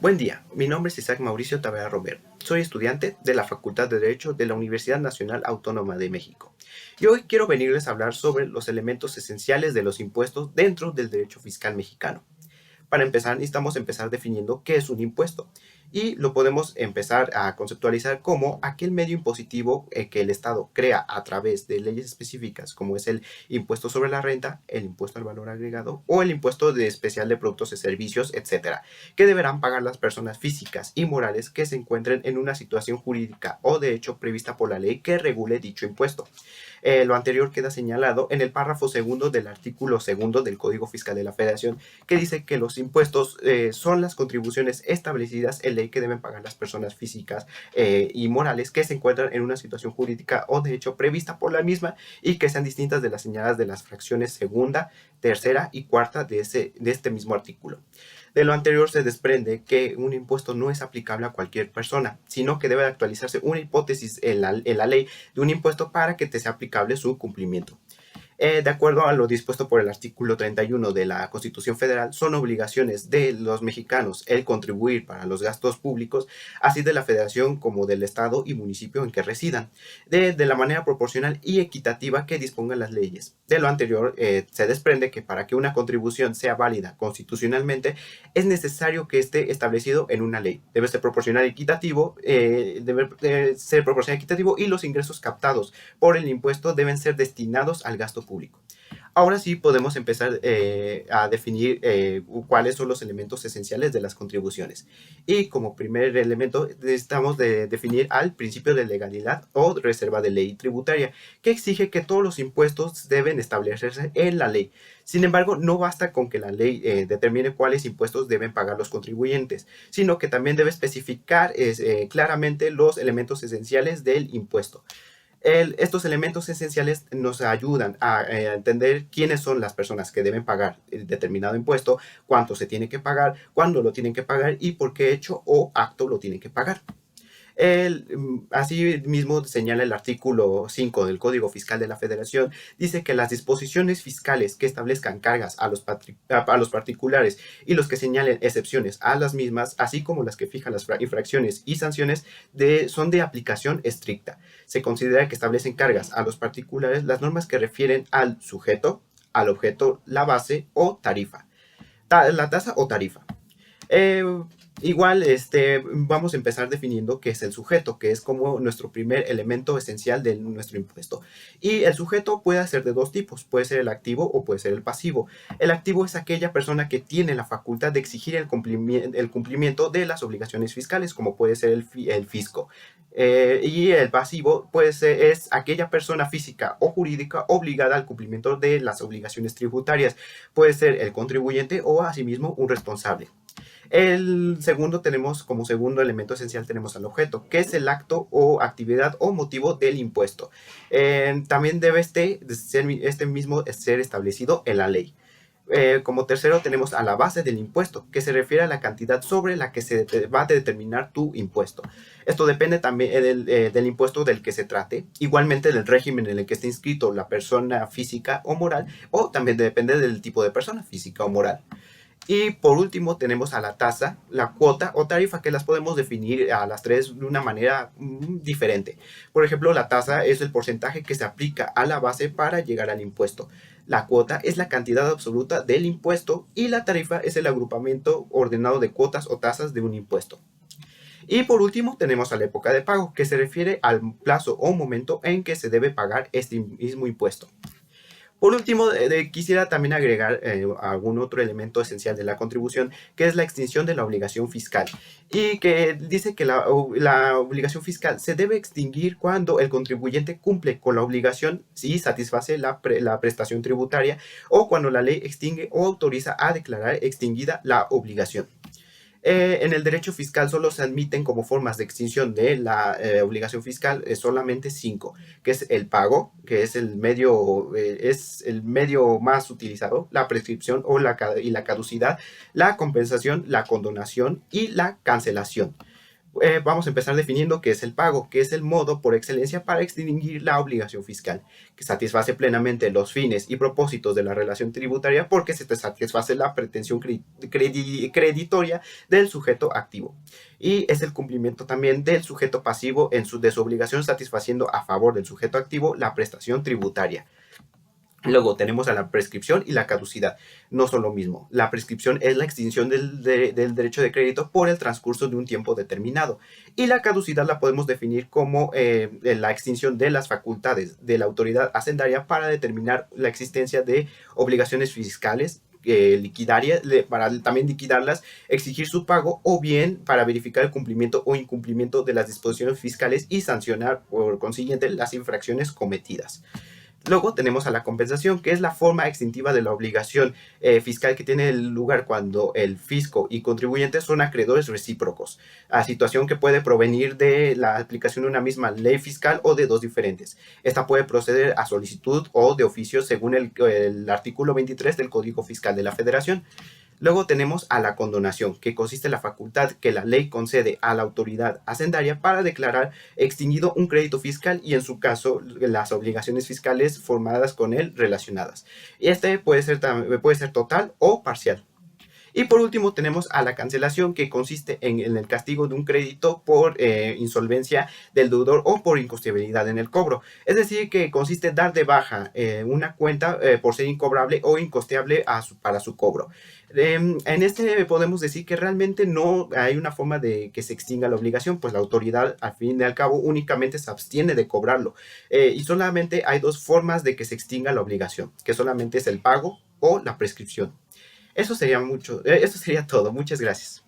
Buen día, mi nombre es Isaac Mauricio Tavera Romero. Soy estudiante de la Facultad de Derecho de la Universidad Nacional Autónoma de México. Y hoy quiero venirles a hablar sobre los elementos esenciales de los impuestos dentro del derecho fiscal mexicano. Para empezar, necesitamos empezar definiendo qué es un impuesto. Y lo podemos empezar a conceptualizar como aquel medio impositivo que el Estado crea a través de leyes específicas, como es el impuesto sobre la renta, el impuesto al valor agregado o el impuesto de especial de productos y servicios, etcétera, que deberán pagar las personas físicas y morales que se encuentren en una situación jurídica o de hecho prevista por la ley que regule dicho impuesto. Lo anterior queda señalado en el párrafo segundo del artículo segundo del Código Fiscal de la Federación, que dice que los impuestos son las contribuciones establecidas en ley que deben pagar las personas físicas y morales que se encuentran en una situación jurídica o de hecho prevista por la misma y que sean distintas de las señaladas de las fracciones segunda, tercera y cuarta de este mismo artículo. De lo anterior se desprende que un impuesto no es aplicable a cualquier persona, sino que debe actualizarse una hipótesis en la ley de un impuesto para que te sea aplicable su cumplimiento. De acuerdo a lo dispuesto por el artículo 31 de la Constitución Federal, son obligaciones de los mexicanos el contribuir para los gastos públicos, así de la Federación como del Estado y municipio en que residan, de la manera proporcional y equitativa que dispongan las leyes. De lo anterior, se desprende que para que una contribución sea válida constitucionalmente, es necesario que esté establecido en una ley. Debe ser proporcional y equitativo, ser proporcional y equitativo y los ingresos captados por el impuesto deben ser destinados al gasto público. Ahora sí podemos empezar a definir cuáles son los elementos esenciales de las contribuciones. Y como primer elemento necesitamos definir al principio de legalidad o reserva de ley tributaria, que exige que todos los impuestos deben establecerse en la ley. Sin embargo, no basta con que la ley determine cuáles impuestos deben pagar los contribuyentes, sino que también debe especificar claramente los elementos esenciales del impuesto. Estos elementos esenciales nos ayudan a entender quiénes son las personas que deben pagar el determinado impuesto, cuánto se tiene que pagar, cuándo lo tienen que pagar y por qué hecho o acto lo tienen que pagar. Así mismo señala el artículo 5 del Código Fiscal de la Federación, dice que las disposiciones fiscales que establezcan cargas a los particulares y los que señalen excepciones a las mismas, así como las que fijan las infracciones y sanciones, son de aplicación estricta. Se considera que establecen cargas a los particulares las normas que refieren al sujeto, al objeto, la base o tarifa, la tasa o tarifa. Eh, Igual, vamos a empezar definiendo qué es el sujeto, que es como nuestro primer elemento esencial de nuestro impuesto. Y el sujeto puede ser de dos tipos, puede ser el activo o puede ser el pasivo. El activo es aquella persona que tiene la facultad de exigir el cumplimiento de las obligaciones fiscales, como puede ser el fisco. Y el pasivo es aquella persona física o jurídica obligada al cumplimiento de las obligaciones tributarias. Puede ser el contribuyente o asimismo un responsable. El segundo tenemos como segundo elemento esencial tenemos al objeto, que es el acto o actividad o motivo del impuesto. También debe este mismo ser establecido en la ley. Como tercero tenemos a la base del impuesto, que se refiere a la cantidad sobre la que se va a determinar tu impuesto. Esto depende también del impuesto del que se trate, igualmente del régimen en el que esté inscrito la persona física o moral, o también depende del tipo de persona física o moral. Y por último tenemos a la tasa, la cuota o tarifa, que las podemos definir a las tres de una manera diferente. Por ejemplo, la tasa es el porcentaje que se aplica a la base para llegar al impuesto. La cuota es la cantidad absoluta del impuesto y la tarifa es el agrupamiento ordenado de cuotas o tasas de un impuesto. Y por último tenemos a la época de pago, que se refiere al plazo o momento en que se debe pagar este mismo impuesto. Por último, quisiera también agregar algún otro elemento esencial de la contribución, que es la extinción de la obligación fiscal. Y que dice que la obligación fiscal se debe extinguir cuando el contribuyente cumple con la obligación y satisface la prestación tributaria, o cuando la ley extingue o autoriza a declarar extinguida la obligación. En el derecho fiscal solo se admiten como formas de extinción de la obligación fiscal solamente 5, que es el pago, que es el medio más utilizado, la prescripción y la caducidad, la compensación, la condonación y la cancelación. Vamos a empezar definiendo qué es el pago, que es el modo por excelencia para extinguir la obligación fiscal, que satisface plenamente los fines y propósitos de la relación tributaria porque se te satisface la pretensión creditoria del sujeto activo. Y es el cumplimiento también del sujeto pasivo de su obligación, satisfaciendo a favor del sujeto activo la prestación tributaria. Luego tenemos a la prescripción y la caducidad. No son lo mismo. La prescripción es la extinción del derecho de crédito por el transcurso de un tiempo determinado. Y la caducidad la podemos definir como la extinción de las facultades de la autoridad hacendaria para determinar la existencia de obligaciones fiscales para también liquidarlas, exigir su pago o bien para verificar el cumplimiento o incumplimiento de las disposiciones fiscales y sancionar por consiguiente las infracciones cometidas. Luego tenemos a la compensación, que es la forma extintiva de la obligación fiscal que tiene lugar cuando el fisco y contribuyentes son acreedores recíprocos, a situación que puede provenir de la aplicación de una misma ley fiscal o de dos diferentes. Esta puede proceder a solicitud o de oficio según el artículo 23 del Código Fiscal de la Federación. Luego tenemos a la condonación, que consiste en la facultad que la ley concede a la autoridad hacendaria para declarar extinguido un crédito fiscal y en su caso las obligaciones fiscales formadas con él relacionadas. Y este puede ser total o parcial. Y por último tenemos a la cancelación, que consiste en el castigo de un crédito por insolvencia del deudor o por incosteabilidad en el cobro. Es decir, que consiste en dar de baja una cuenta por ser incobrable o incosteable para su cobro. En este podemos decir que realmente no hay una forma de que se extinga la obligación, pues la autoridad al fin y al cabo únicamente se abstiene de cobrarlo. Y solamente hay dos formas de que se extinga la obligación, que solamente es el pago o la prescripción. Eso sería todo. Muchas gracias.